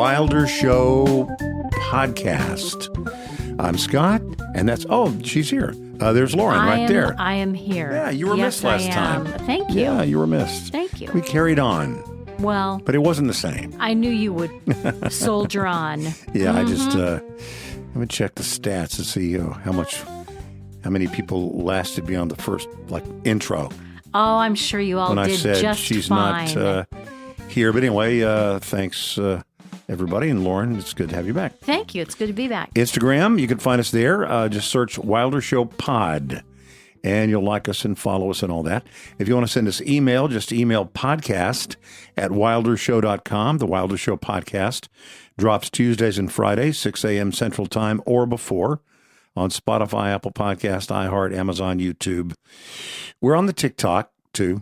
Wilder Show podcast. I'm Scott, and she's here. There's Lauren right there. I am here. Yeah, you were missed last time. Thank you. Yeah, you were missed. Thank you. We carried on. Well, but it wasn't the same. I knew you would soldier on. Yeah, I just let me check the stats to see how many people lasted beyond the first intro. Oh, I'm sure you all when did I said just she's fine. not here, but anyway, thanks everybody, and Lauren, it's good to have you back. Thank you. It's good to be back. Instagram, you can find us there. Just search Wilder Show Pod. And you'll like us and follow us and all that. If you want to send us email, just email podcast@wildershow.com. The Wilder Show podcast drops Tuesdays and Fridays, 6 a.m. Central Time or before on Spotify, Apple Podcast, iHeart, Amazon, YouTube. We're on the TikTok, too.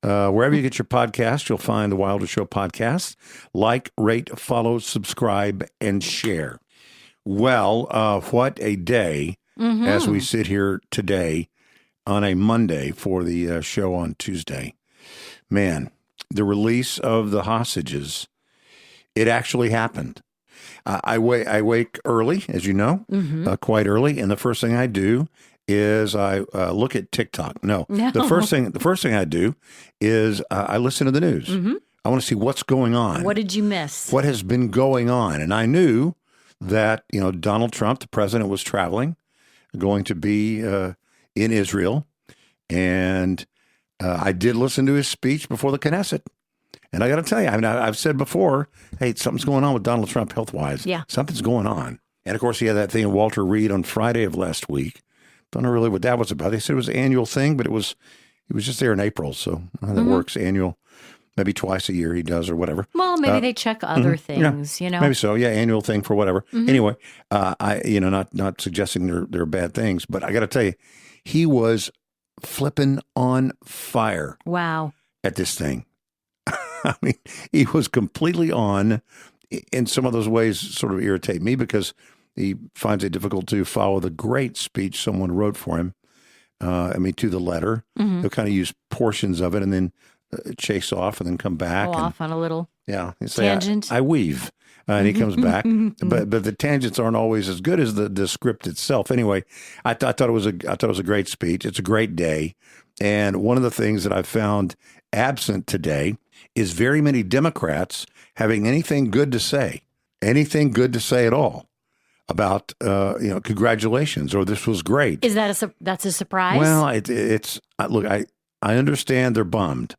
Wherever you get your podcast, you'll find the Wilder Show podcast. Like, rate, follow, subscribe, and share. Well, what a day as we sit here today on a Monday for the show on Tuesday. Man, the release of the hostages, it actually happened. I wake early, as you know, quite early, and the first thing I do is I look at TikTok. No. The first thing I do is I listen to the news. I want to see what's going on. What did you miss? What has been going on? And I knew that Donald Trump, the president, was traveling, going to be in Israel, and I did listen to his speech before the Knesset. And I got to tell you, I've said before, hey, something's going on with Donald Trump health-wise. Yeah. Something's going on. And, of course, he had that thing with Walter Reed on Friday of last week. Don't know really what that was about. They said it was an annual thing, but he was just there in April, so that works annual. Maybe twice a year he does or whatever. Well, maybe they check other things, Maybe so. Yeah, annual thing for whatever. Anyway, not suggesting they're bad things, but I got to tell you, he was flipping on fire. Wow. At this thing. I mean, he was completely on. In some of those ways sort of irritate me because he finds it difficult to follow the great speech someone wrote for him. To the letter. He'll kind of use portions of it and then chase off and then come back. Off on a little tangent. I weave. And he comes back. But the tangents aren't always as good as the script itself. Anyway, I thought it was a great speech. It's a great day. And one of the things that I found absent today is very many Democrats having anything good to say at all about, congratulations, or this was great. Is that that's a surprise? Well, look, I understand they're bummed.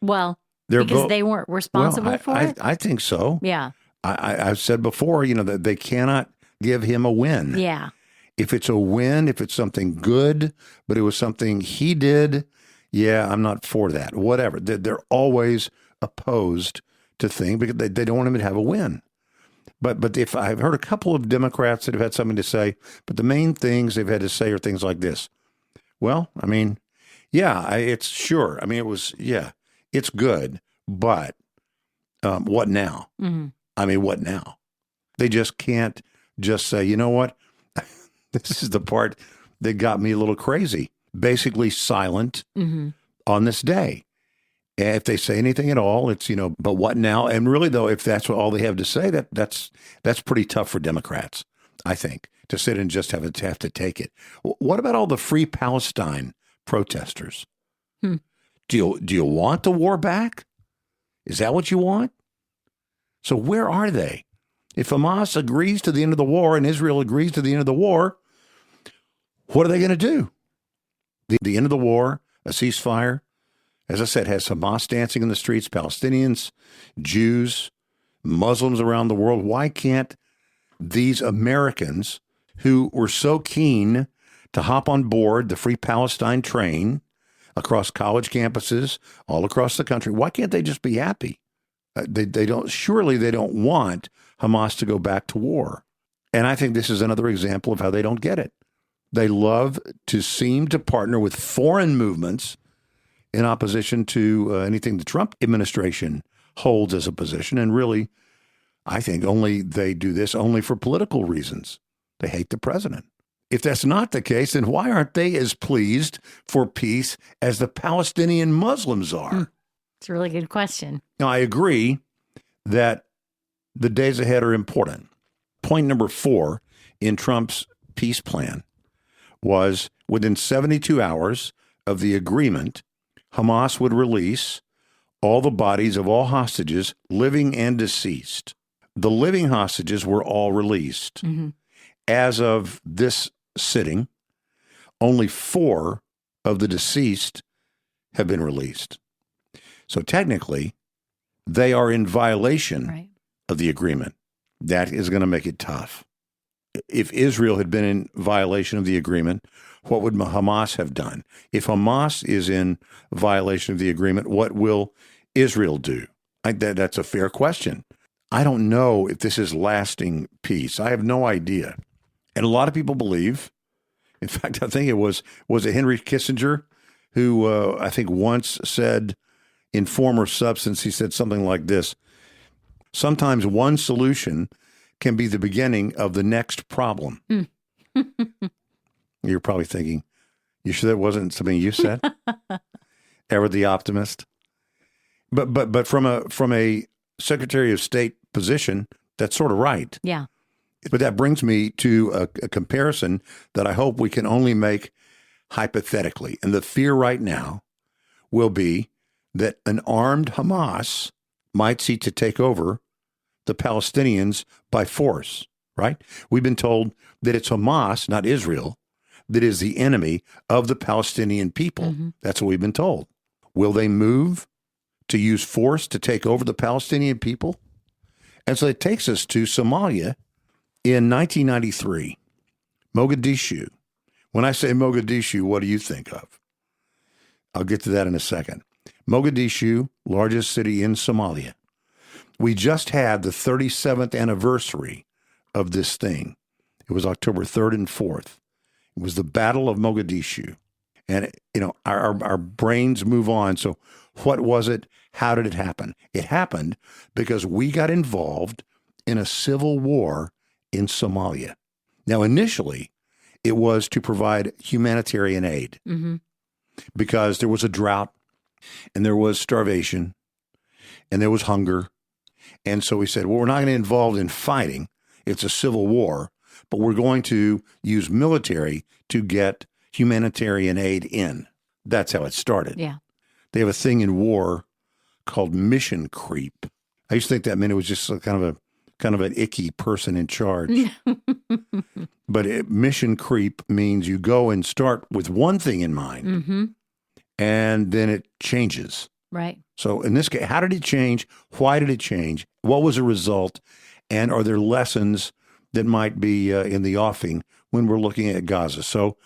Well, because they weren't responsible for it? I think so. Yeah. I've said before, that they cannot give him a win. Yeah. If it's a win, if it's something good, but it was something he did, yeah, I'm not for that. Whatever. They're always opposed to things because they don't want him to have a win. But if I've heard a couple of Democrats that have had something to say, but the main things they've had to say are things like this. Well, it's sure. It's good, but what now? What now? They just can't just say, you know what? This is the part that got me a little crazy. Basically silent on this day. And if they say anything at all, it's, but what now? And really, though, if that's all they have to say, that's pretty tough for Democrats, I think, to sit and just have to take it. What about all the Free Palestine protesters? Do you want the war back? Is that what you want? So where are they? If Hamas agrees to the end of the war and Israel agrees to the end of the war, what are they going to do? The end of the war, a ceasefire, as I said, has Hamas dancing in the streets, Palestinians, Jews, Muslims around the world. Why can't these Americans who were so keen to hop on board the Free Palestine train across college campuses all across the country, why can't they just be happy? They don't want Hamas to go back to war. And I think this is another example of how they don't get it. They love to seem to partner with foreign movements in opposition to anything the Trump administration holds as a position. And really, I think they do this only for political reasons. They hate the president. If that's not the case, then why aren't they as pleased for peace as the Palestinian Muslims are? It's a really good question. Now, I agree that the days ahead are important. Point number 4 in Trump's peace plan was within 72 hours of the agreement, Hamas would release all the bodies of all hostages, living and deceased. The living hostages were all released. Mm-hmm. As of this sitting, only 4 of the deceased have been released. So technically, they are in violation of the agreement. That is going to make it tough. If Israel had been in violation of the agreement, what would Hamas have done? If Hamas is in violation of the agreement, what will Israel do? That's a fair question. I don't know if this is lasting peace. I have no idea. And a lot of people believe, in fact, I think it was it Henry Kissinger who I think once said in Form or Substance, he said something like this: sometimes one solution can be the beginning of the next problem. You're probably thinking, you sure that wasn't something you said? Ever the optimist? But from a Secretary of State position, that's sort of right. Yeah. But that brings me to a comparison that I hope we can only make hypothetically. And the fear right now will be that an armed Hamas might seek to take over the Palestinians by force, right? We've been told that it's Hamas, not Israel, that is the enemy of the Palestinian people. Mm-hmm. That's what we've been told. Will they move to use force to take over the Palestinian people? And so it takes us to Somalia in 1993, Mogadishu. When I say Mogadishu, what do you think of? I'll get to that in a second. Mogadishu, largest city in Somalia. We just had the 37th anniversary of this thing. It was October 3rd and 4th. It was the Battle of Mogadishu. And, our brains move on. So what was it? How did it happen? It happened because we got involved in a civil war in Somalia. Now, initially, it was to provide humanitarian aid because there was a drought and there was starvation and there was hunger. And so we said, well, we're not going to get involved in fighting. It's a civil war, but we're going to use military to get humanitarian aid in. That's how it started. Yeah. They have a thing in war called mission creep. I used to think that meant it was just kind of an icky person in charge. But mission creep means you go and start with one thing in mind, and then it changes. Right. So in this case, how did it change? Why did it change? What was the result? And are there lessons that might be in the offing when we're looking at Gaza? So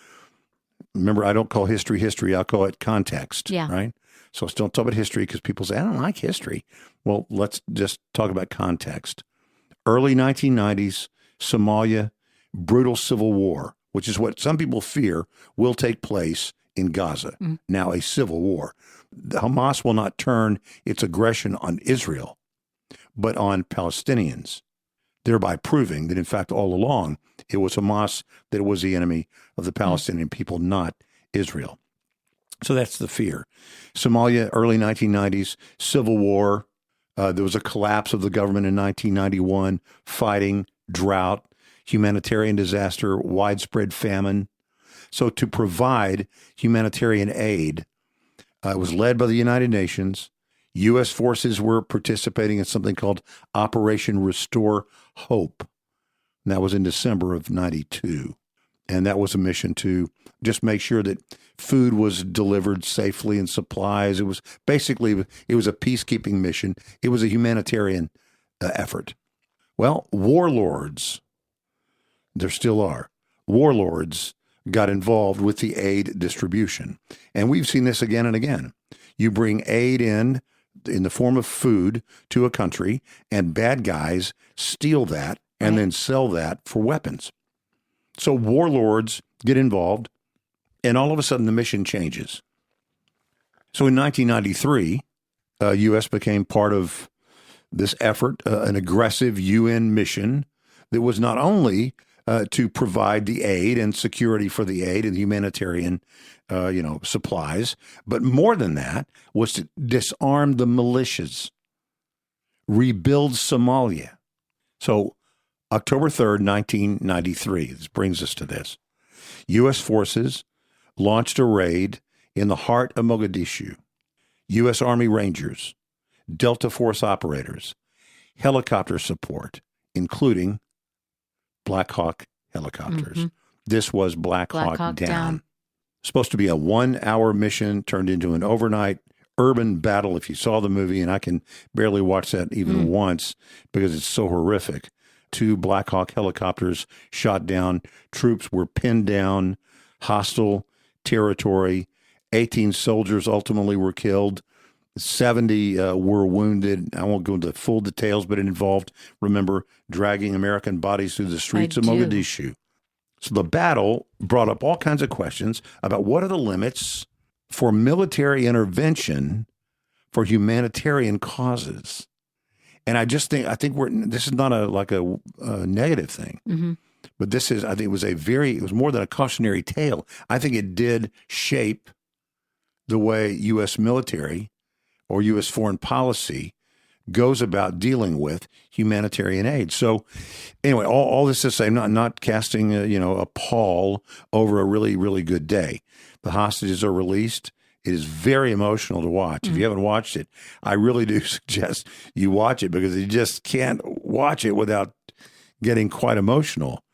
remember, I don't call history, I'll call it context, right? So let's don't talk about history because people say, I don't like history. Well, let's just talk about context. Early 1990s, Somalia, brutal civil war, which is what some people fear will take place in Gaza. Now a civil war. Hamas will not turn its aggression on Israel, but on Palestinians, thereby proving that, in fact, all along, it was Hamas that was the enemy of the Palestinian people, not Israel. So that's the fear. Somalia, early 1990s, civil war. There was a collapse of the government in 1991, fighting, drought, humanitarian disaster, widespread famine. So to provide humanitarian aid, it was led by the United Nations. U.S. forces were participating in something called Operation Restore Hope. And that was in December of 92. And that was a mission to just make sure that food was delivered safely and supplies. It was basically, it was a peacekeeping mission. It was a humanitarian effort. Well, warlords, there still are, warlords got involved with the aid distribution. And we've seen this again and again. You bring aid in the form of food to a country, and bad guys steal that and then sell that for weapons. So warlords get involved, and all of a sudden the mission changes. So in 1993, U.S. became part of this effort, an aggressive UN mission that was not only to provide the aid and security for the aid and humanitarian, supplies, but more than that was to disarm the militias, rebuild Somalia. So October 3rd, 1993, this brings us to this. U.S. forces launched a raid in the heart of Mogadishu. U.S. Army Rangers, Delta Force operators, helicopter support, including Black Hawk helicopters. Mm-hmm. This was Black Hawk Down. Supposed to be a 1-hour mission, turned into an overnight urban battle. If you saw the movie, and I can barely watch that even once because it's so horrific. 2 Black Hawk helicopters shot down. Troops were pinned down. Hostile territory. 18 soldiers ultimately were killed. 70 were wounded. I won't go into full details, but it involved, remember, dragging American bodies through the streets of Mogadishu. So the battle brought up all kinds of questions about what are the limits for military intervention for humanitarian causes. And I think this is not a negative thing, but this is, I think it was more than a cautionary tale. I think it did shape the way U.S. military or U.S. foreign policy goes about dealing with humanitarian aid. So anyway, all this to say, I'm not casting a pall over a really, really good day. The hostages are released. It is very emotional to watch. If you haven't watched it, I really do suggest you watch it because you just can't watch it without getting quite emotional.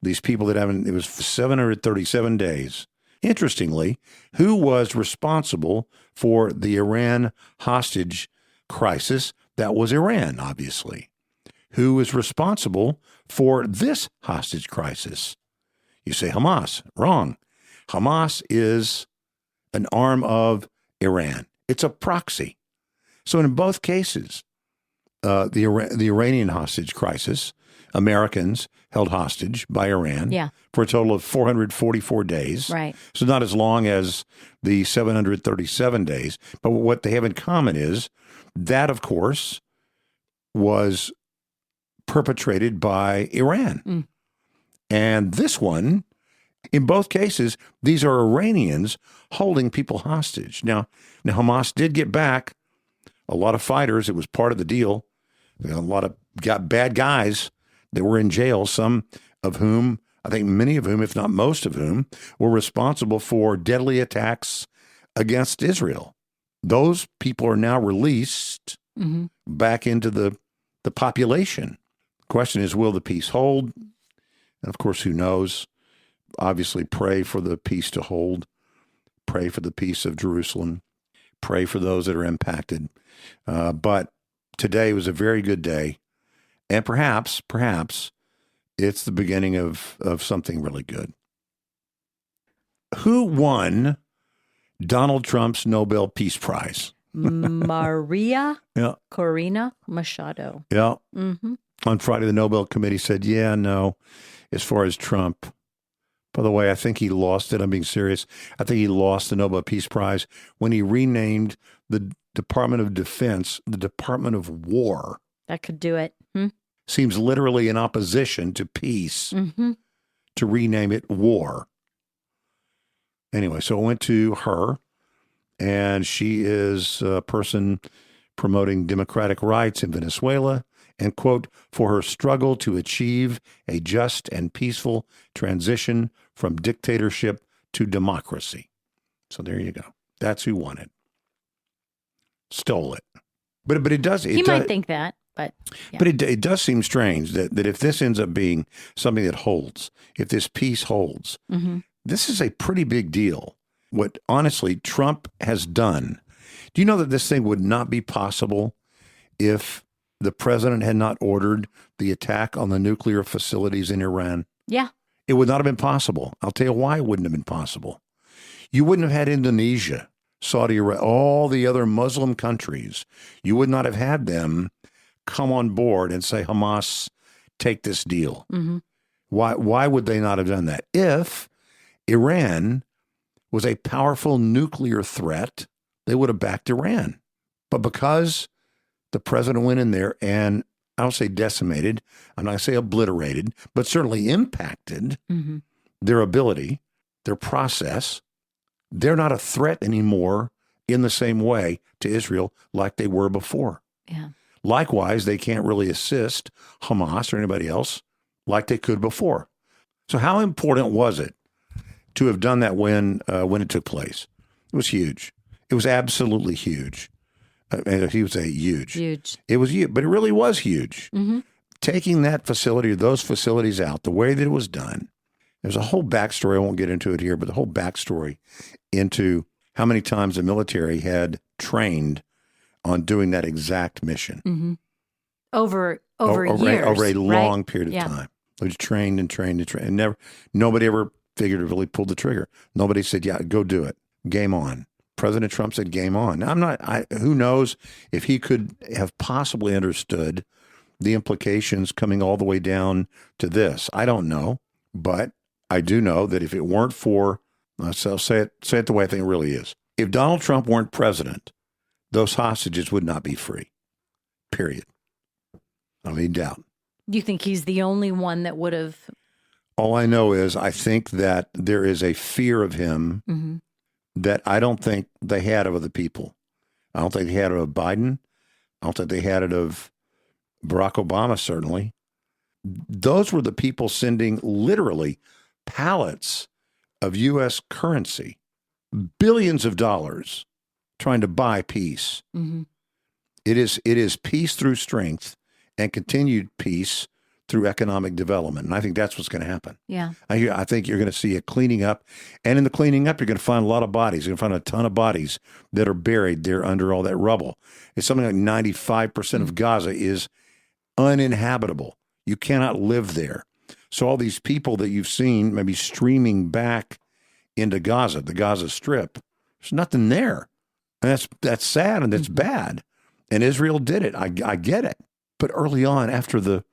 These people it was 737 days. Interestingly, who was responsible for the Iran hostage crisis? That was Iran, obviously. Who is responsible for this hostage crisis? You say Hamas. Wrong. Hamas is an arm of Iran. It's a proxy. So in both cases, the Iranian hostage crisis, Americans held hostage by Iran for a total of 444 days. Right. So not as long as the 737 days. But what they have in common is that, of course, was perpetrated by Iran. And this one, in both cases, these are Iranians holding people hostage. Now Hamas did get back a lot of fighters. It was part of the deal. A lot of bad guys that were in jail, some of whom, I think many of whom, if not most of whom, were responsible for deadly attacks against Israel. Those people are now released back into the population. The question is, will the peace hold? And of course, who knows? Obviously, pray for the peace to hold. Pray for the peace of Jerusalem. Pray for those that are impacted. But today was a very good day. And perhaps it's the beginning of something really good. Who won Donald Trump's Nobel Peace Prize? Maria Corina Machado. Yeah. On Friday, the Nobel Committee said, no, as far as Trump. By the way, I think he lost it. I'm being serious. I think he lost the Nobel Peace Prize when he renamed the Department of Defense the Department of War. That could do it. Seems literally in opposition to peace to rename it war. Anyway, so it went to her, and she is a person promoting democratic rights in Venezuela and, quote, for her struggle to achieve a just and peaceful transition from dictatorship to democracy. So there you go. That's who won it. Stole it. But it does. He might think that. But it does seem strange that if this ends up being something that holds, if this peace holds, this is a pretty big deal. What, honestly, Trump has done. Do you know that this thing would not be possible if the president had not ordered the attack on the nuclear facilities in Iran? Yeah. It would not have been possible. I'll tell you why it wouldn't have been possible. You wouldn't have had Indonesia, Saudi Arabia, all the other Muslim countries. You would not have had them come on board and say, Hamas, take this deal. Why would they not have done that? If Iran was a powerful nuclear threat, they would have backed Iran. But because the president went in there and, I don't say decimated, I'm not going to say obliterated, but certainly impacted their ability, their process, they're not a threat anymore in the same way to Israel like they were before. Yeah. Likewise, they can't really assist Hamas or anybody else like they could before. So how important was it to have done that when it took place? It was huge. It was absolutely huge. He would say huge. Huge. It was huge, but it really was huge. Mm-hmm. Taking that facility or those facilities out, the way that it was done, there's a whole backstory. I won't get into it here, but the whole backstory into how many times the military had trained on doing that exact mission. Mm-hmm. Over years. Over a long right? period of time. They just trained and trained and trained. And nobody ever figuratively pulled the trigger. Nobody said, yeah, go do it. Game on. President Trump said, game on. Now, who knows if he could have possibly understood the implications coming all the way down to this. I don't know, but I do know that if it weren't for, so say it the way I think it really is. If Donald Trump weren't president, those hostages would not be free, period. I mean, doubt. You think he's the only one that would have? All I know is I think that there is a fear of him mm-hmm. that I don't think they had of other people. I don't think they had it of Biden. I don't think they had it of Barack Obama, certainly. Those were the people sending literally pallets of U.S. currency, billions of dollars, trying to buy peace. Mm-hmm. It is peace through strength and continued peace through economic development. And I think that's what's going to happen. Yeah. I think you're going to see a cleaning up. And in the cleaning up, you're going to find a lot of bodies. You're going to find a ton of bodies that are buried there under all that rubble. It's something like 95% of Gaza is uninhabitable. You cannot live there. So all these people that you've seen maybe streaming back into Gaza, the Gaza Strip, there's nothing there. And that's sad and that's bad. And Israel did it. I get it. But early on, after the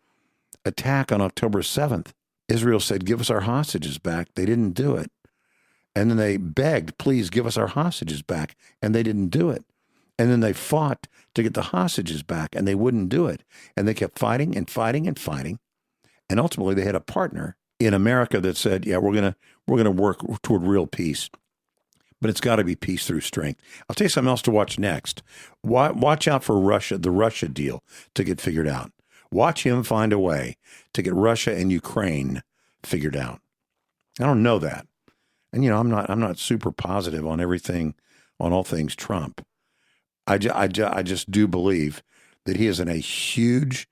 attack on October 7th, Israel said, give us our hostages back. They didn't do it. And then they begged, please give us our hostages back. And they didn't do it. And then they fought to get the hostages back, and they wouldn't do it. And they kept fighting and fighting and fighting. And ultimately, they had a partner in America that said, yeah, we're gonna work toward real peace. But it's got to be peace through strength. I'll tell you something else to watch next. Watch out for Russia, the Russia deal to get figured out. Watch him find a way to get Russia and Ukraine figured out. I don't know that. And, I'm not super positive on everything, on all things Trump. I just do believe that he is in a huge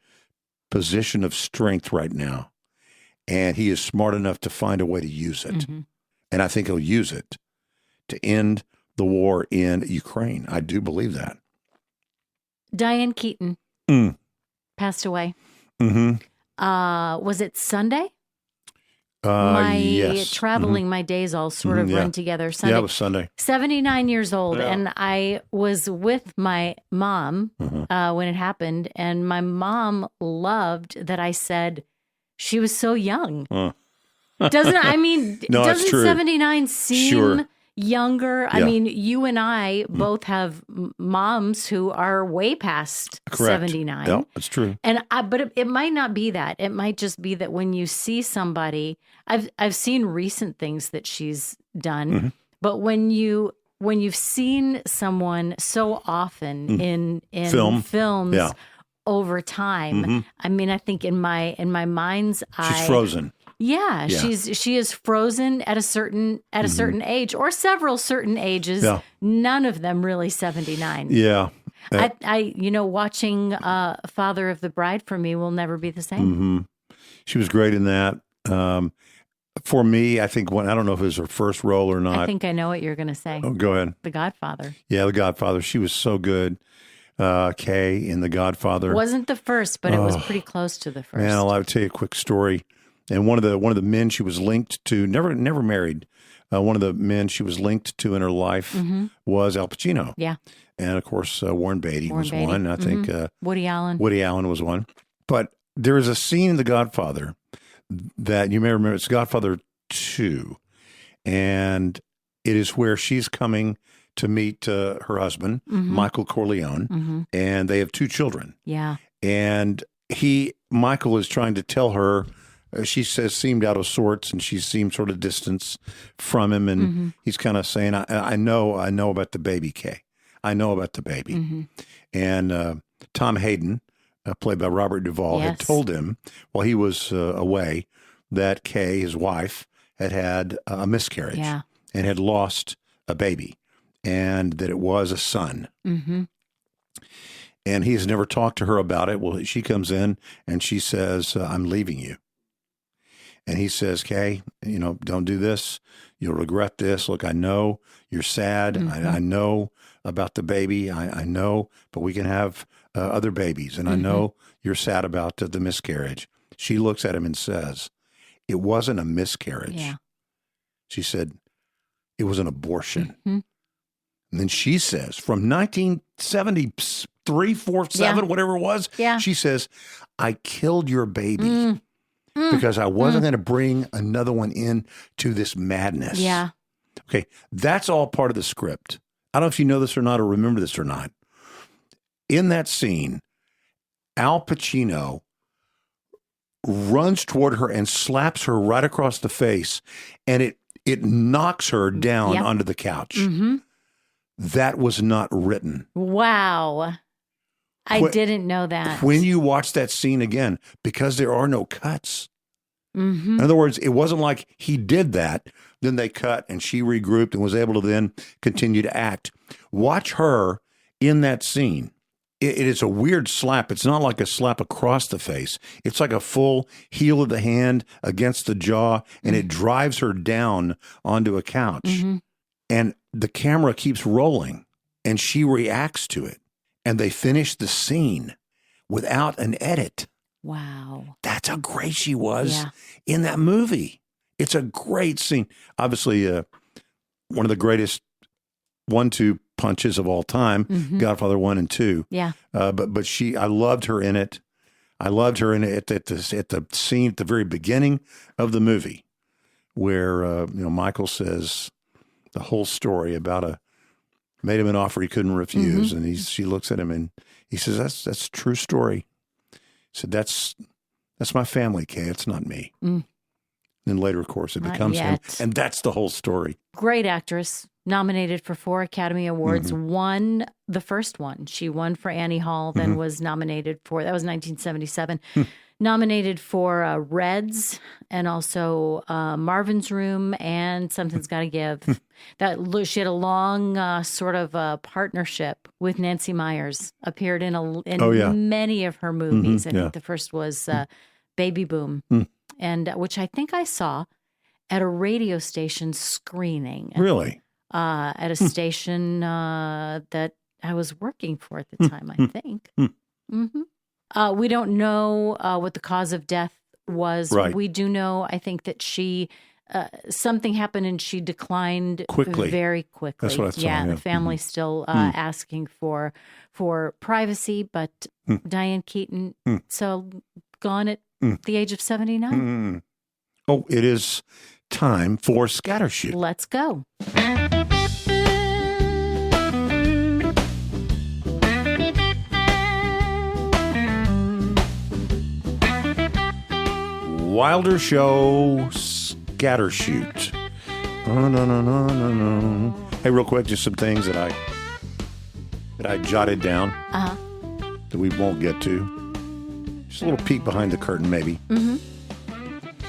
position of strength right now. And he is smart enough to find a way to use it. Mm-hmm. And I think he'll use it to end the war in Ukraine. I do believe that. Diane Keaton passed away. Mm-hmm. Was it Sunday? Yes. Traveling, my days all sort of run together. Sunday. Yeah, it was Sunday. 79 years old. Yeah. And I was with my mom when it happened. And my mom loved that I said she was so young. Doesn't 79 seem younger? Yeah. I mean, you and I both have moms who are way past 79. Yeah, that's true. And but it might not be that. It might just be that when you see somebody, I've seen recent things that she's done, but when you've seen someone so often in films over time, I mean, I think in my mind's eye, she's frozen. Yeah, she is frozen at a certain age or several certain ages. Yeah. None of them really 79. Yeah, I watching Father of the Bride for me will never be the same. Mm-hmm. She was great in that. For me, I think I don't know if it was her first role or not. I think I know what you're going to say. Oh, go ahead. The Godfather. Yeah, The Godfather. She was so good. Kay in The Godfather wasn't the first, but it was pretty close to the first. Man, I'll tell you a quick story. And one of the men she was linked to, never married. One of the men she was linked to in her life was Al Pacino. Yeah, and of course Warren Beatty was one. I think Woody Allen. Woody Allen was one. But there is a scene in The Godfather that you may remember. It's Godfather 2, and it is where she's coming to meet her husband, Michael Corleone, and they have 2 children. Yeah, and Michael is trying to tell her. She says seemed out of sorts, and she seemed sort of distance from him, and he's kind of saying, "I know about the baby, Kay. I know about the baby." And Tom Hayden played by Robert Duvall, had told him while he was away that Kay, his wife, had a miscarriage and had lost a baby, and that it was a son. Mm-hmm. And he has never talked to her about it. Well, she comes in and she says, I'm leaving you. And he says, Kay, don't do this. You'll regret this. Look, I know you're sad. Mm-hmm. I know about the baby. I know, but we can have other babies. And I know you're sad about the miscarriage. She looks at him and says, it wasn't a miscarriage. Yeah. She said, it was an abortion. Mm-hmm. And then she says, from 1973, 4, 7, whatever it was, she says, I killed your baby because I wasn't going to bring another one in to this madness. Yeah. Okay, that's all part of the script. I don't know if you know this or not or remember this or not. In that scene, Al Pacino runs toward her and slaps her right across the face, and it knocks her down onto the couch. Mm-hmm. That was not written. Wow. I didn't know that. When you watch that scene again, because there are no cuts. Mm-hmm. In other words, it wasn't like he did that, then they cut and she regrouped and was able to then continue to act. Watch her in that scene. It is a weird slap. It's not like a slap across the face. It's like a full heel of the hand against the jaw, and it drives her down onto a couch. Mm-hmm. And the camera keeps rolling, and she reacts to it. And they finish the scene without an edit. Wow. That's how great she was in that movie. It's a great scene. Obviously, one of the greatest 1-2 punches of all time, Godfather 1 and 2. Yeah. But I loved her in it. I loved her in it at the scene at the very beginning of the movie where, Michael says the whole story about made him an offer he couldn't refuse. And she looks at him and he says, that's a true story. He said, that's my family, Kay. It's not me. Mm. Then later, of course, it becomes him. And that's the whole story. Great actress, nominated for 4 Academy Awards, won the first one. She won for Annie Hall, then was nominated for, that was 1977, nominated for Reds and also Marvin's Room and Something's Gotta Give. She had a long sort of partnership with Nancy Meyers, appeared in many of her movies. I think the first was Baby Boom, and which I think I saw at a radio station screening. Really? At a station that I was working for at the time, I think. Mm-hmm. We don't know what the cause of death was. Right. We do know, I think, that she something happened and she declined very quickly. That's what I saw. Yeah, the family's still asking for privacy, but Diane Keaton, so gone at the age of 79. Oh, it is time for Scattershoot. Let's go. Wilder Show Scattershoot. No. Hey, real quick, just some things that I jotted down that we won't get to. Just a little peek behind the curtain, maybe. Mm-hmm.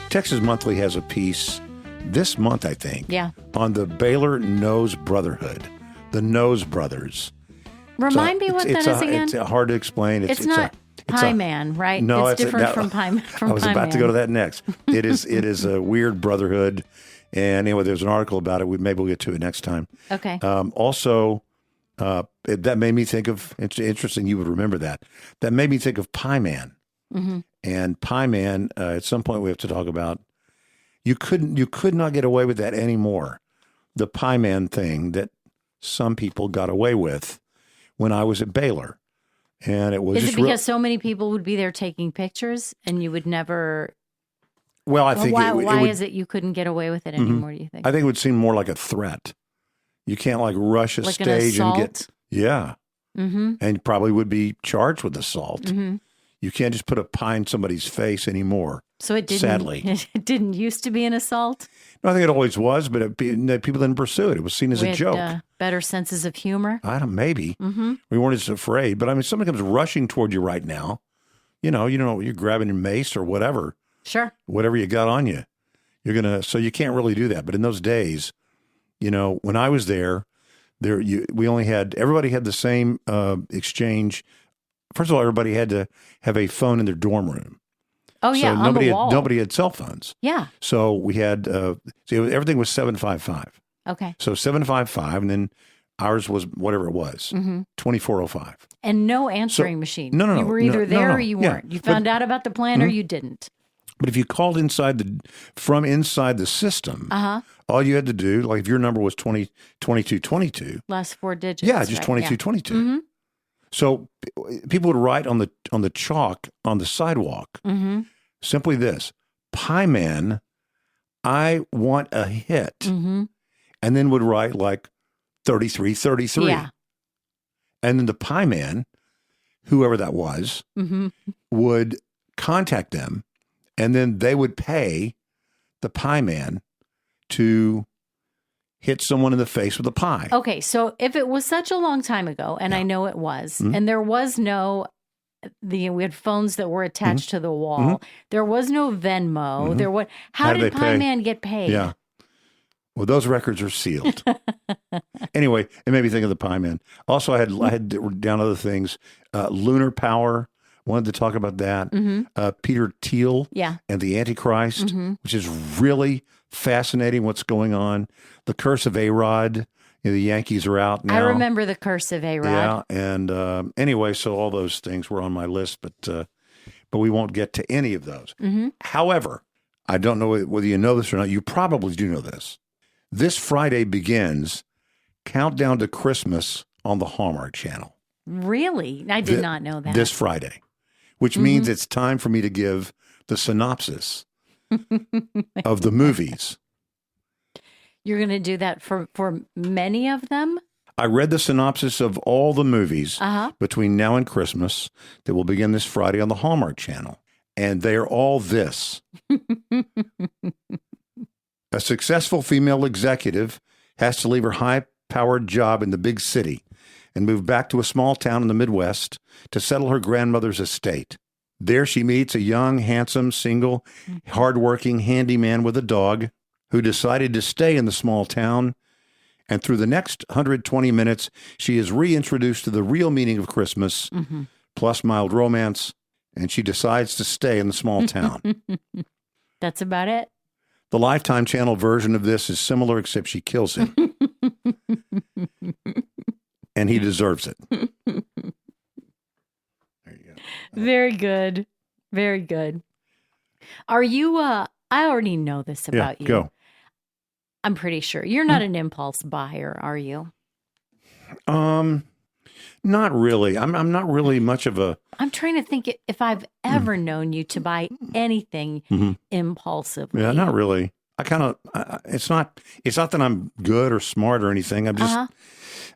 Texas Monthly has a piece this month, I think, on the Baylor Nose Brotherhood, the Nose Brothers. Remind me what that is again. It's hard to explain. It's not Pie Man, right? No, it's different from Pie Man. I was about to go to that next. It is a weird brotherhood, and anyway, there's an article about it. Maybe we'll get to it next time. Okay. Also, that made me think of. It's interesting. You would remember that. That made me think of Pie Man. Mm-hmm. And Pie Man. At some point, we have to talk about. You could not get away with that anymore. The Pie Man thing that some people got away with when I was at Baylor. And it was Is it because so many people would be there taking pictures and you would never... Well, I think... Why is it you couldn't get away with it anymore, do you think? I think it would seem more like a threat. You can't rush a stage and get... Yeah. Mm-hmm. And probably would be charged with assault. Mm-hmm. You can't just put a pie in somebody's face anymore. So it didn't... Sadly. It didn't used to be an assault? No, I think it always was, but people didn't pursue it. It was seen as a joke. Better senses of humor? I don't know, maybe. Mm-hmm. We weren't as afraid. But I mean, somebody comes rushing toward you right now. you're grabbing your mace or whatever, Sure. whatever you got on you. So you can't really do that. But in those days, when I was there, everybody had the same exchange. First of all, everybody had to have a phone in their dorm room. Oh, yeah, so on the wall. nobody had cell phones. Yeah. So we had, everything was 755. Okay. So 755, and then ours was whatever it was, 2405. And no answering machine. No. You were either there no. or you weren't. You found out about the plan or you didn't. But if you called from inside the system, all you had to do, like if your number was 2222. Last 4 digits. Yeah, just right? 2222. Mm-hmm. So people would write on the chalk on the sidewalk, simply this: Pie Man, I want a hit. And then would write like 3333. Yeah. And then the Pie Man, whoever that was, would contact them, and then they would pay the Pie Man to hit someone in the face with a pie. Okay, so if it was such a long time ago, and I know it was, and there was no, we had phones that were attached to the wall. There was no Venmo. How did Pie Man get paid? Yeah. Well, those records are sealed. Anyway, it made me think of the Pie Man. Also, I had down other things. Lunar Power. Wanted to talk about that. Peter Thiel and the Antichrist, which is really fascinating what's going on. The Curse of A-Rod. The Yankees are out now. I remember the Curse of A-Rod. Yeah, and anyway, so all those things were on my list, but we won't get to any of those. However, I don't know whether you know this or not. You probably do know this. This Friday begins Countdown to Christmas on the Hallmark Channel. Really? I did not know that. This Friday, which means it's time for me to give the synopsis of the movies. You're going to do that for many of them? I read the synopsis of all the movies between now and Christmas that will begin this Friday on the Hallmark Channel. And they're all this. A successful female executive has to leave her high-powered job in the big city and move back to a small town in the Midwest to settle her grandmother's estate. There she meets a young, handsome, single, hardworking handyman with a dog who decided to stay in the small town. And through the next 120 minutes, she is reintroduced to the real meaning of Christmas, plus mild romance, and she decides to stay in the small town. That's about it? The Lifetime Channel version of this is similar, except she kills him. And he deserves it. There you go. Very good. Very good. Are you, I already know this about you. Go. I'm pretty sure. You're not an impulse buyer, are you? Not really. I'm not really much of a... I'm trying to think if I've ever known you to buy anything impulsively. Yeah, not really. I kind of, it's not that I'm good or smart or anything. I'm just,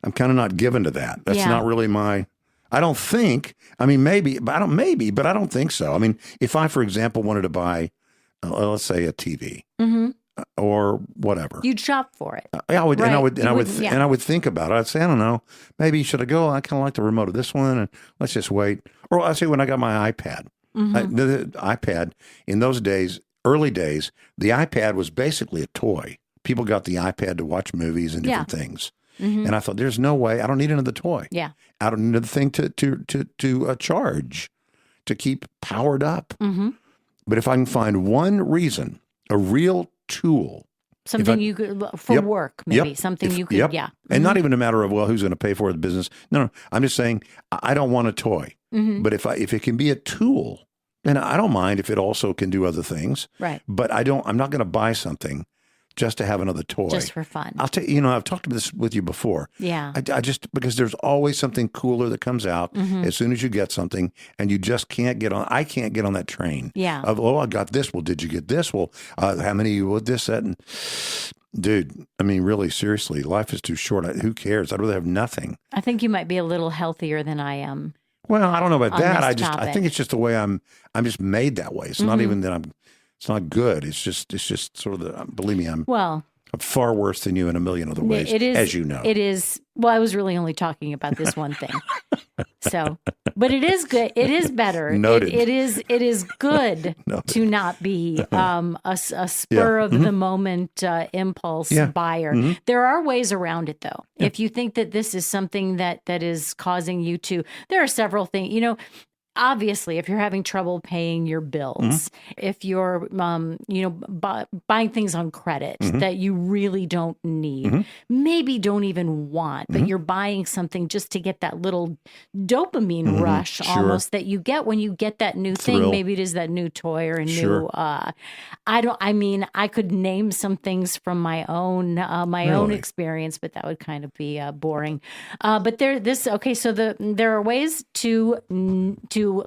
I'm kind of not given to that. That's not really I don't think, maybe, but I don't think so. I mean, if I, for example, wanted to buy, let's say a TV or whatever. You'd shop for it. I would, right. and I would think about it. I'd say, I don't know, maybe should I go? I kind of like the remote of this one and let's just wait. Or I'll say when I got my iPad, the iPad in those days, early days, the iPad was basically a toy. People got the iPad to watch movies and different things. And I thought, there's no way. I don't need another toy. Yeah. I don't need another thing to charge, to keep powered up. But if I can find one reason, a real tool. Something you could, for work, maybe. Something you could, And not even a matter of, well, who's going to pay for the business? No. I'm just saying, I don't want a toy. But if it can be a tool, then I don't mind if it also can do other things. Right. But I'm not going to buy something just to have another toy. Just for fun. I'll tell you, I've talked about this with you before. Yeah. I just, because there's always something cooler that comes out as soon as you get something, and you just can't get on. I can't get on that train. Yeah. Of, I got this. Well, did you get this? Well, how many with this, that? And dude, really, seriously, life is too short. Who cares? I'd rather have nothing. I think you might be a little healthier than I am. Well, I don't know about that. I think it's just the way I'm just made that way. It's not even that it's not good. It's just sort of believe me, I'm far worse than you in a million other ways, as you know. It is. Well, I was really only talking about this one thing. So, but it is good. It is better. Noted. It is good to not be a spur of the moment impulse buyer. There are ways around it, though. If you think that this is something that is causing you to, there are several things. Obviously, if you're having trouble paying your bills, if you're, buying things on credit that you really don't need, maybe don't even want, but you're buying something just to get that little dopamine rush almost that you get when you get that new thing. Maybe it is that new toy or a new, I could name some things from my own, own experience, but that would kind of be boring. But so there are ways to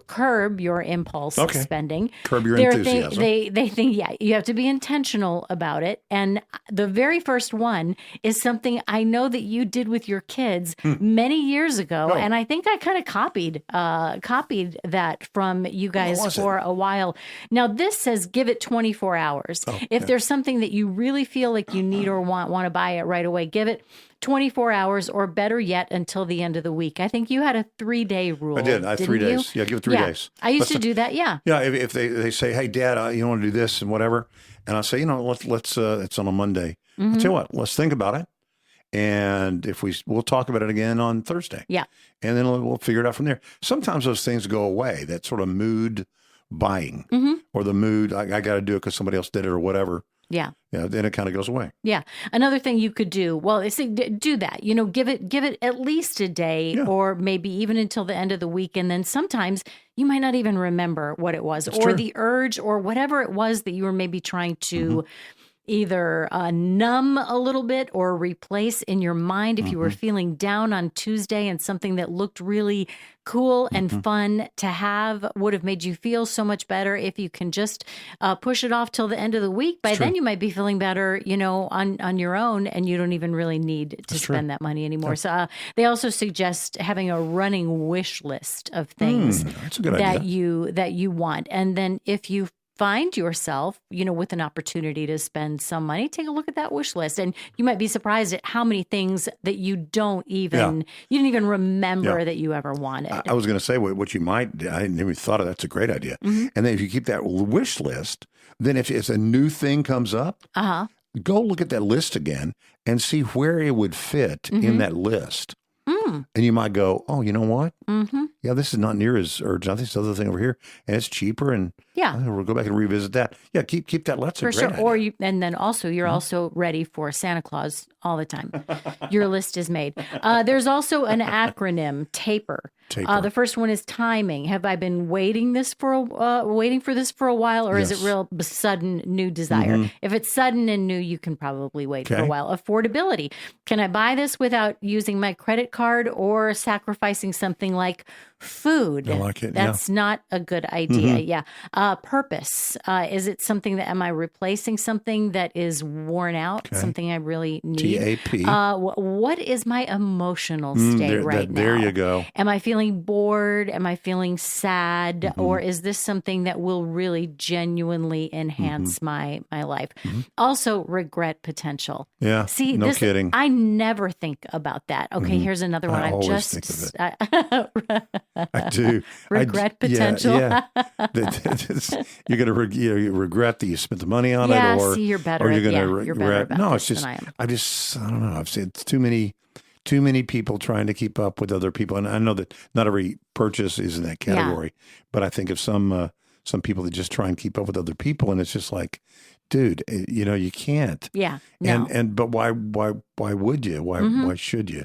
curb your impulse spending. Curb your enthusiasm. They think, you have to be intentional about it. And the very first one is something I know that you did with your kids many years ago. And I think I kind of copied that from you guys for a while. Now, this says give it 24 hours. If there's something that you really feel like you need or want to buy it right away, give it 24 hours, or better yet, until the end of the week. I think you had a 3-day rule. I did. I had 3 days. Yeah, give it 3 days. I used to do that. Yeah. Yeah. If they say, hey, Dad, you want to do this and whatever, and I say, let's it's on a Monday. I'll tell you what, let's think about it, and if we'll talk about it again on Thursday. Yeah. And then we'll figure it out from there. Sometimes those things go away. That sort of mood buying or the mood. I got to do it because somebody else did it or whatever. Yeah. Yeah. Then it kind of goes away. Yeah. Another thing you could do, do that, give it at least a day or maybe even until the end of the week. And then sometimes you might not even remember what it was or the urge or whatever it was that you were maybe trying to either numb a little bit or replace in your mind. If you were feeling down on Tuesday and something that looked really cool and fun to have would have made you feel so much better, if you can just push it off till the end of the week, by then you might be feeling better, on your own, and you don't even really need to spend that money anymore. So they also suggest having a running wish list of things that you want. And then if you find yourself, with an opportunity to spend some money, take a look at that wish list. And you might be surprised at how many things that you didn't even remember that you ever wanted. I was going to say what you might, I hadn't even thought of, that's a great idea. And then if you keep that wish list, then if it's a new thing comes up, go look at that list again and see where it would fit in that list. And you might go, oh, you know what? Yeah, this is not near as urgent. This other thing over here, and it's cheaper. And we'll go back and revisit that. Yeah, keep that. That's a great idea. Or and then also you're also ready for Santa Claus all the time. Your list is made. There's also an acronym, TAPER. The first one is timing. Have I been waiting for this for a while, or is it real sudden new desire? If it's sudden and new, you can probably wait for a while. Affordability. Can I buy this without using my credit card or sacrificing something like food? I like it. That's not a good idea. Purpose. Is it something that, am I replacing something that is worn out? Something I really need? TAP. What is my emotional state right now? There you go. Am I feeling bored? Am I feeling sad? Or is this something that will really genuinely enhance my life? Also, regret potential. Yeah. See, no kidding. I never think about that. Okay, here's another one. I always think of it. I do. Regret potential. Yeah. You're going to regret that you spent the money on it, or see, you're better. Or you're going to regret. No, it's just I don't know. I've seen too many people trying to keep up with other people, and I know that not every purchase is in that category, but I think of some people that just try and keep up with other people, and it's just like, dude, you can't. Yeah. No. But why would you? Why should you?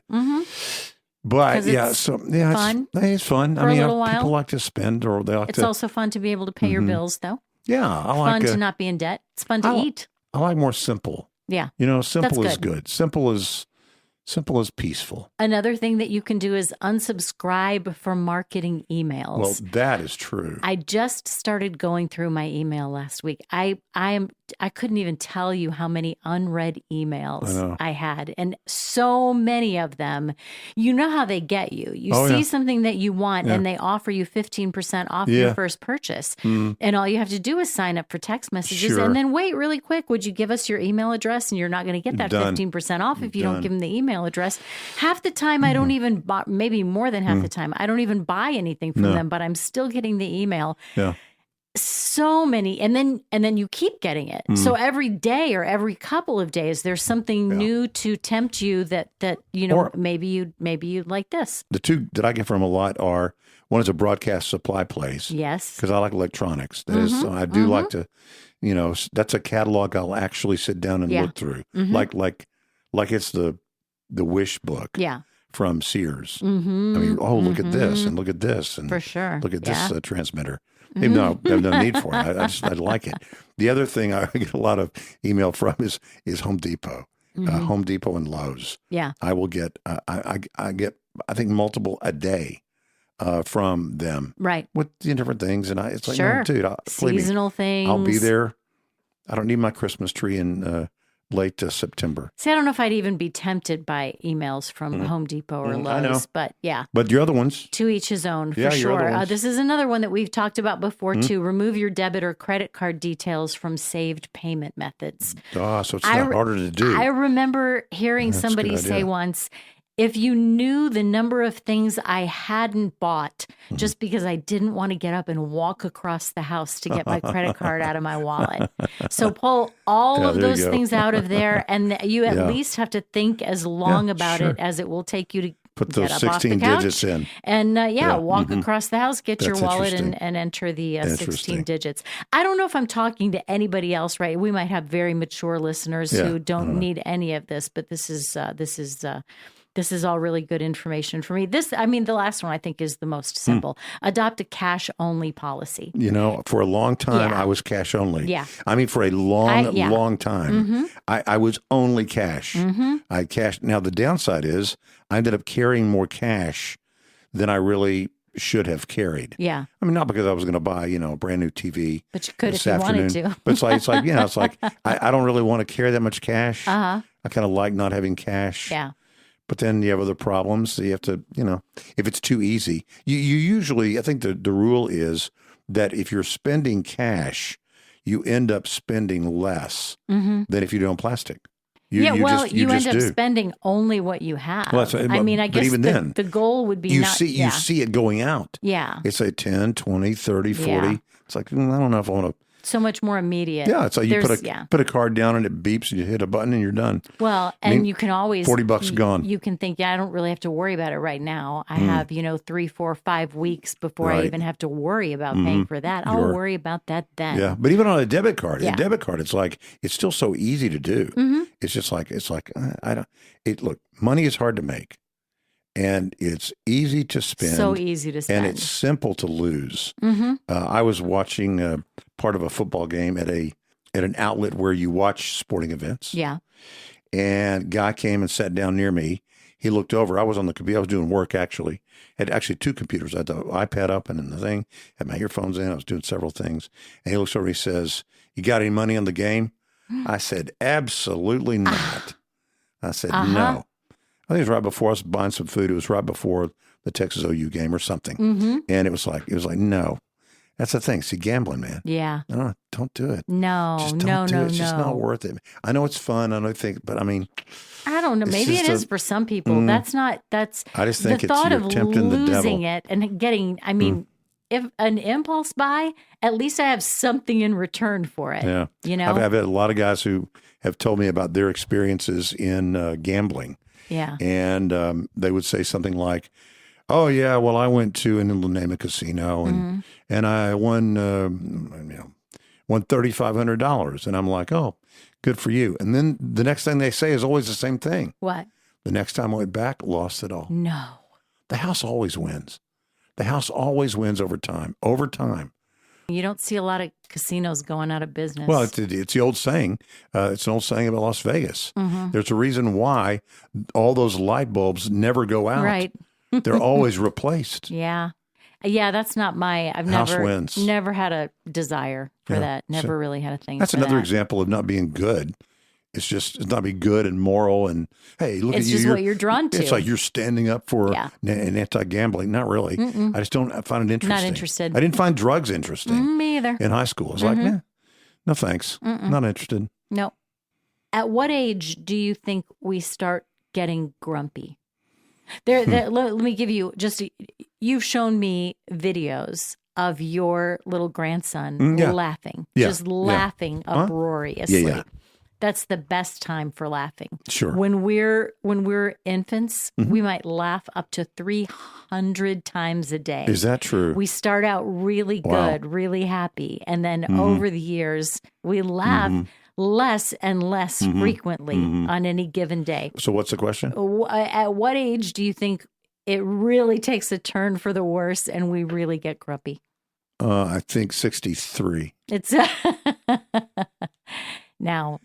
But it's fun. It's fun. For a little while. People like to spend, or they like It's also fun to be able to pay your bills, though. Yeah, fun to not be in debt. It's fun to eat. I like more simple. Yeah, simple is good. Simple is peaceful. Another thing that you can do is unsubscribe for marketing emails. Well, that is true. I just started going through my email last week. I am I couldn't even tell you how many unread emails I had. And so many of them, you know how they get you. You see something that you want and they offer you 15% off your first purchase. And all you have to do is sign up for text messages and then wait really quick. Would you give us your email address? And you're not going to get that 15% off if you don't give them the email address. Half the time, I don't even buy, maybe more than half the time, I don't even buy anything from them, but I'm still getting the email. Yeah. So many, and then you keep getting it. So every day or every couple of days, there's something new to tempt you that you know, or maybe you'd like this. The two that I get from a lot are, one is a broadcast supply place. Yes, because I like electronics. That is, I do like to, you know, that's a catalog I'll actually sit down and look through, like it's the Wish book. Yeah. From Sears. I mean, look at this and look at this and for sure. Look at this transmitter. Maybe I have no need for it. I like it. The other thing I get a lot of email from is Home Depot, Home Depot and Lowe's. Yeah, I will get I get I think multiple a day from them. Right, with different things, and it's like, no, dude, seasonal things. I'll be there. I don't need my Christmas tree in late September. See, I don't know if I'd even be tempted by emails from Home Depot or Lowe's, but yeah. But your other ones? To each his own, for sure. This is another one that we've talked about before, too. Remove your debit or credit card details from saved payment methods. So it's not harder to do. I remember hearing somebody say once, if you knew the number of things I hadn't bought just because I didn't want to get up and walk across the house to get my credit card out of my wallet. So pull all of those things out of there, and you at least have to think as long about it as it will take you to put those 16 digits in. And walk across the house, get your wallet and enter the 16 digits. I don't know if I'm talking to anybody else, right? We might have very mature listeners who don't need any of this, but this is all really good information for me. The last one I think is the most simple. Adopt a cash-only policy. You know, for a long time, I was cash only. Yeah. I mean, for a long time, I was only cash. I cashed. Now, the downside is I ended up carrying more cash than I really should have carried. Yeah. I mean, not because I was going to buy, a brand new TV. But you could if you wanted to. But it's like I don't really want to carry that much cash. I kind of like not having cash. Yeah. But then you have other problems. So you have to, if it's too easy, you usually, I think the rule is that if you're spending cash, you end up spending less than if you do on plastic. You end up spending only what you have. Well, I guess even then, the goal would be you see it going out. Yeah. It's a 10, 20, 30, 40. Yeah. It's like, I don't know if I want to. So much more immediate. Yeah, it's like you put a card down and it beeps and you hit a button and you're done. Well, you can always $40 gone. You can think, I don't really have to worry about it right now. I have 3, 4, 5 weeks before I even have to worry about paying for that. I'll worry about that then. Yeah, but even on a debit card, it's like it's still so easy to do. It's just like look, money is hard to make. And it's easy to spend. So easy to spend. And it's simple to lose. I was watching part of a football game at an outlet where you watch sporting events. Yeah. And a guy came and sat down near me. He looked over. I was on the computer. I was doing work, actually. Had actually 2 computers. I had the iPad up and the thing. Had my earphones in. I was doing several things. And he looks over. He says, "You got any money on the game?" I said, "Absolutely not." I said, "No." I think it was right before I was buying some food. It was right before the Texas OU game or something. And it was like, no. That's the thing. See, gambling, man. Yeah. No, don't do it. No, just don't do it. It's just not worth it. I know it's fun. I know but I mean. I don't know. Maybe it is for some people. I just think the thought of losing it and getting, if an impulse buy, at least I have something in return for it. Yeah. I've had a lot of guys who have told me about their experiences in gambling. Yeah. And they would say something like, "Oh yeah, well I went to," and they'll name a casino and I won $3,500, and I'm like, "Oh, good for you." And then the next thing they say is always the same thing. What? The next time I went back, lost it all. No. The house always wins. The house always wins over time. Over time. You don't see a lot of casinos going out of business. Well, it's the old saying. It's an old saying about Las Vegas. There's a reason why all those light bulbs never go out. Right. They're always replaced. Yeah. Yeah, that's not I've House wins. never had a desire for that. Never really had a thing That's for another that. example of not being good. It's not being good and moral and, hey, look at you. It's just what you're drawn to. It's like you're standing up for an anti-gambling. Not really. I just don't find it interesting. Not interested. I didn't find drugs interesting. Me either. In high school. It's like, no thanks. Not interested. No. At what age do you think we start getting grumpy? Let me give you you've shown me videos of your little grandson laughing, just laughing uproariously. Yeah. That's the best time for laughing. Sure. When we're infants, we might laugh up to 300 times a day. Is that true? We start out really good, really happy, and then over the years, we laugh less and less frequently on any given day. So what's the question? At what age do you think it really takes a turn for the worse and we really get grumpy? I think 63. It's now,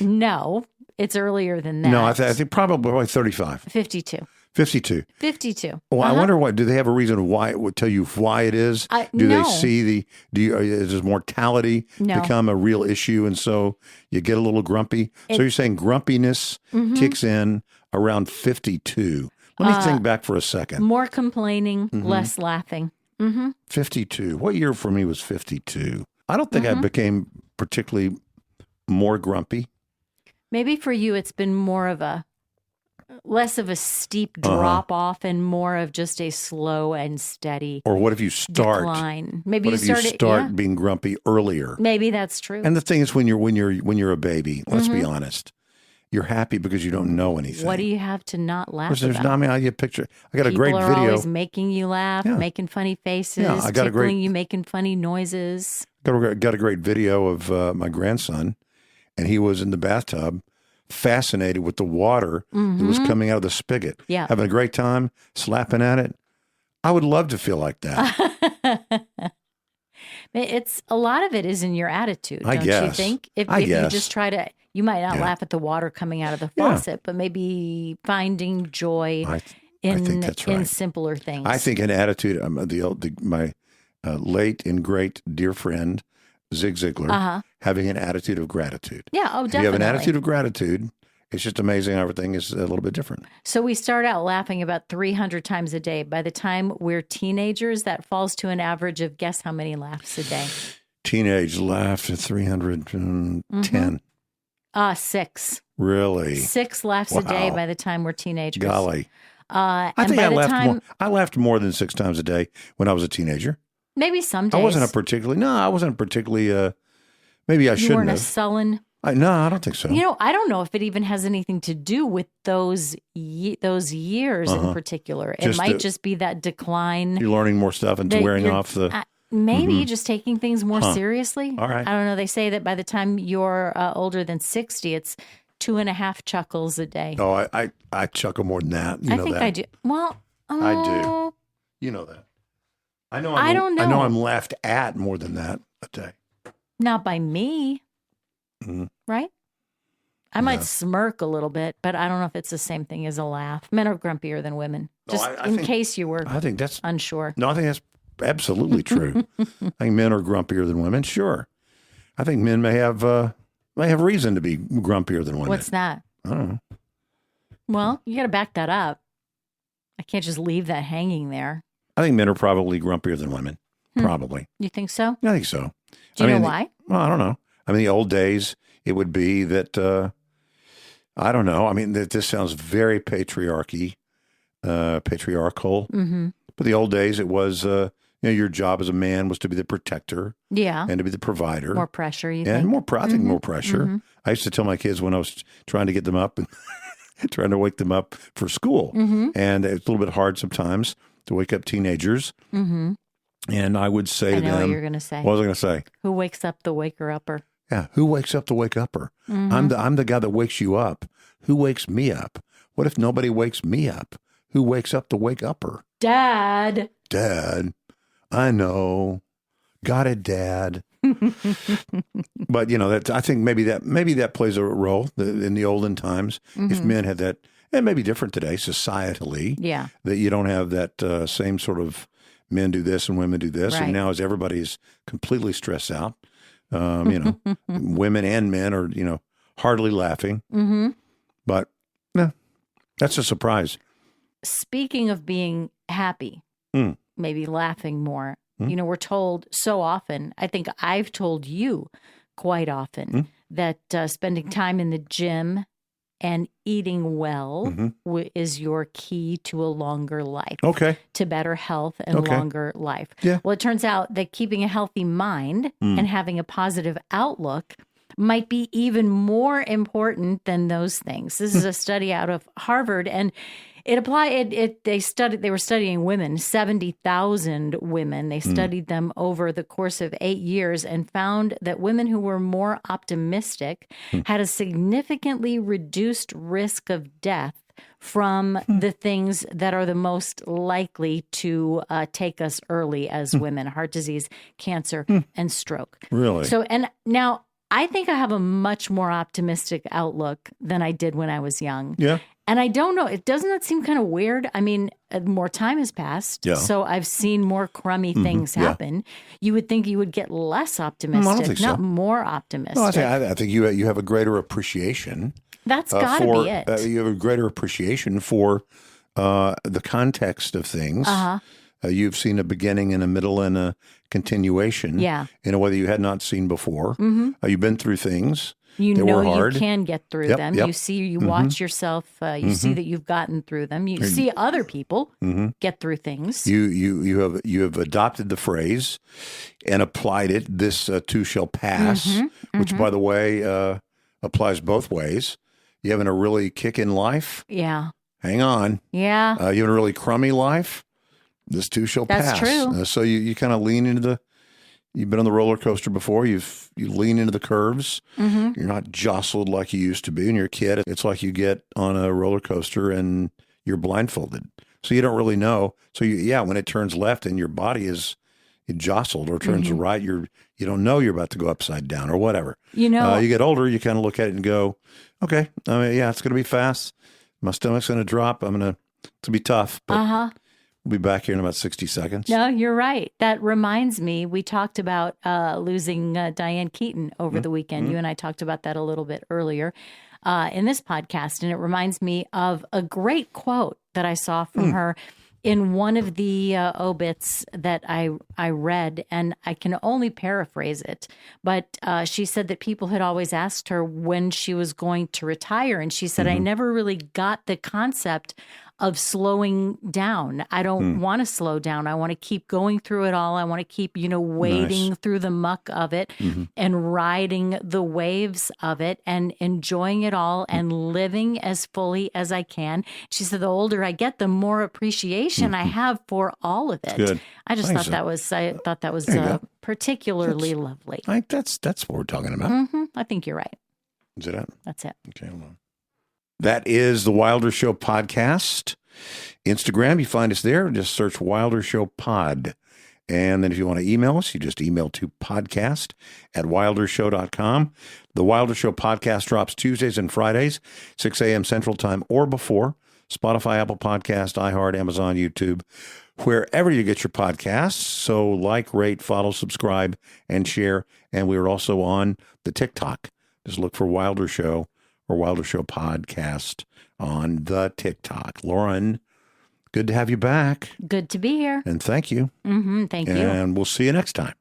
no, it's earlier than that. No, I think probably like 35. 52. 52. 52. Well, I wonder why. Do they have a reason why it would tell you why it is? Do they see does mortality become a real issue, and so you get a little grumpy? So you're saying grumpiness kicks in around 52. Let me think back for a second. More complaining, less laughing. 52. What year for me was 52? I don't think I became particularly more grumpy. Maybe for you, it's been less of a steep drop off and more of just a slow and steady. Or what if you start decline? Maybe you start being grumpy earlier? Maybe that's true. And the thing is, when you're a baby, let's be honest, you're happy because you don't know anything. What do you have to not laugh about? I mean, I get a picture. I got People a great are video. Always making you laugh, making funny faces, I got tickling you, making funny noises. Got a great video of my grandson, and he was in the bathtub, fascinated with the water that was coming out of the spigot. Yeah. Having a great time, slapping at it. I would love to feel like that. It's a lot of it is in your attitude, don't you think? If you just try to, you might not laugh at the water coming out of the faucet, but maybe finding joy I think that's right. In simpler things. I think an attitude. My late and great dear friend Zig Ziglar, having an attitude of gratitude. Yeah, definitely. If you have an attitude of gratitude, it's just amazing how everything is a little bit different. So we start out laughing about 300 times a day. By the time we're teenagers, that falls to an average of, guess how many laughs a day? Teenage laugh at 310. 6. Really? 6 laughs a day by the time we're teenagers. Golly. I think I laughed more than 6 times a day when I was a teenager. Maybe some days. I wasn't particularly, maybe I shouldn't have. You weren't a sullen? No, I don't think so. I don't know if it even has anything to do with those years in particular. It might just be that decline. You're learning more stuff and wearing off the... Maybe just taking things more seriously. All right. I don't know. They say that by the time you're older than 60, it's 2.5 chuckles a day. Oh, I chuckle more than that. I think I do. Well, I do. You know that. I don't know. I know I'm laughed at more than that a day. Not by me. Right? I might smirk a little bit, but I don't know if it's the same thing as a laugh. Men are grumpier than women. Just in case you were unsure. No, I think that's absolutely true. I think men are grumpier than women. Sure. I think men may have reason to be grumpier than women. What's that? I don't know. Well, you got to back that up. I can't just leave that hanging there. I think men are probably grumpier than women. Probably. You think so? I think so. Do you know why? Well, I don't know. I mean, the old days, it would be that, I don't know. I mean, this sounds very patriarchal. Mm-hmm. But the old days, it was, your job as a man was to be the protector. Yeah. And to be the provider. More pressure, you think? I think more pressure. Mm-hmm. I used to tell my kids when I was trying to get them up and trying to wake them up for school. And it's a little bit hard sometimes to wake up teenagers. And I would say to them. I know what you're going to say. What was I going to say? Who wakes up the waker-upper? Yeah, who wakes up the wake-upper? I'm the guy that wakes you up. Who wakes me up? What if nobody wakes me up? Who wakes up the wake-upper? Dad. I know. Got it, Dad. But I think maybe that plays a role in the olden times. If men had that, it may be different today societally. Yeah, that you don't have that same sort of men do this and women do this. Right. And now as everybody's completely stressed out, women and men are, hardly laughing. Mm-hmm. But no, that's a surprise. Speaking of being happy, maybe laughing more, we're told so often, I think I've told you quite often, that spending time in the gym and eating well is your key to a longer life. Okay. To better health and longer life. Yeah. Well, it turns out that keeping a healthy mind and having a positive outlook might be even more important than those things. This is a study out of Harvard, and they were studying women, 70,000 women. They studied them over the course of 8 years and found that women who were more optimistic had a significantly reduced risk of death from the things that are the most likely to take us early as women: heart disease, cancer, and stroke. Really? So, and now I think I have a much more optimistic outlook than I did when I was young. Yeah. And I don't know, doesn't that seem kind of weird? I mean, more time has passed, so I've seen more crummy things happen. You would think you would get less optimistic, I don't think not so. more optimistic. No, I think you have a greater appreciation. That's got to be it. You have a greater appreciation for the context of things. You've seen a beginning and a middle and a continuation in a way that you had not seen before. You've been through things. You that know were hard. you can get through them. You see, you watch yourself. You see that you've gotten through them. You see other people get through things. You have adopted the phrase and applied it. This too shall pass, which, by the way, applies both ways. You having a really kick-in life? Yeah. Hang on. Yeah. You having a really crummy life? This too shall pass. That's true. So you kind of lean into you've been on the roller coaster before. You lean into the curves. You're not jostled like you used to be. When you're a kid, it's like you get on a roller coaster and you're blindfolded. So you don't really know. So when it turns left and your body is jostled, or turns right, you don't know you're about to go upside down or whatever. You get older, you kind of look at it and go, okay, it's going to be fast. My stomach's going to drop. It's going to be tough, but we'll be back here in about 60 seconds. No, you're right. That reminds me, we talked about losing Diane Keaton over the weekend. You and I talked about that a little bit earlier in this podcast. And it reminds me of a great quote that I saw from her in one of the obits that I read, and I can only paraphrase it. But she said that people had always asked her when she was going to retire. And she said, I never really got the concept of slowing down. I don't want to slow down. I want to keep going through it all. I want to keep, wading through the muck of it and riding the waves of it and enjoying it all and living as fully as I can. She said, the older I get, the more appreciation I have for all of it. Good. I thought that was particularly lovely. I think that's what we're talking about. I think you're right. Is it? That's it. Okay, hold on. That is the Wilder Show podcast. Instagram, you find us there. Just search Wilder Show Pod. And then if you want to email us, you just email to podcast@wildershow.com. The Wilder Show podcast drops Tuesdays and Fridays, 6 a.m. Central Time or before. Spotify, Apple Podcast, iHeart, Amazon, YouTube, wherever you get your podcasts. So like, rate, follow, subscribe, and share. And we are also on the TikTok. Just look for Wilder Show or Wilder Show Podcast on the TikTok. Lauren, good to have you back. Good to be here. And thank you. Thank you. And we'll see you next time.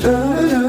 Da, da, da.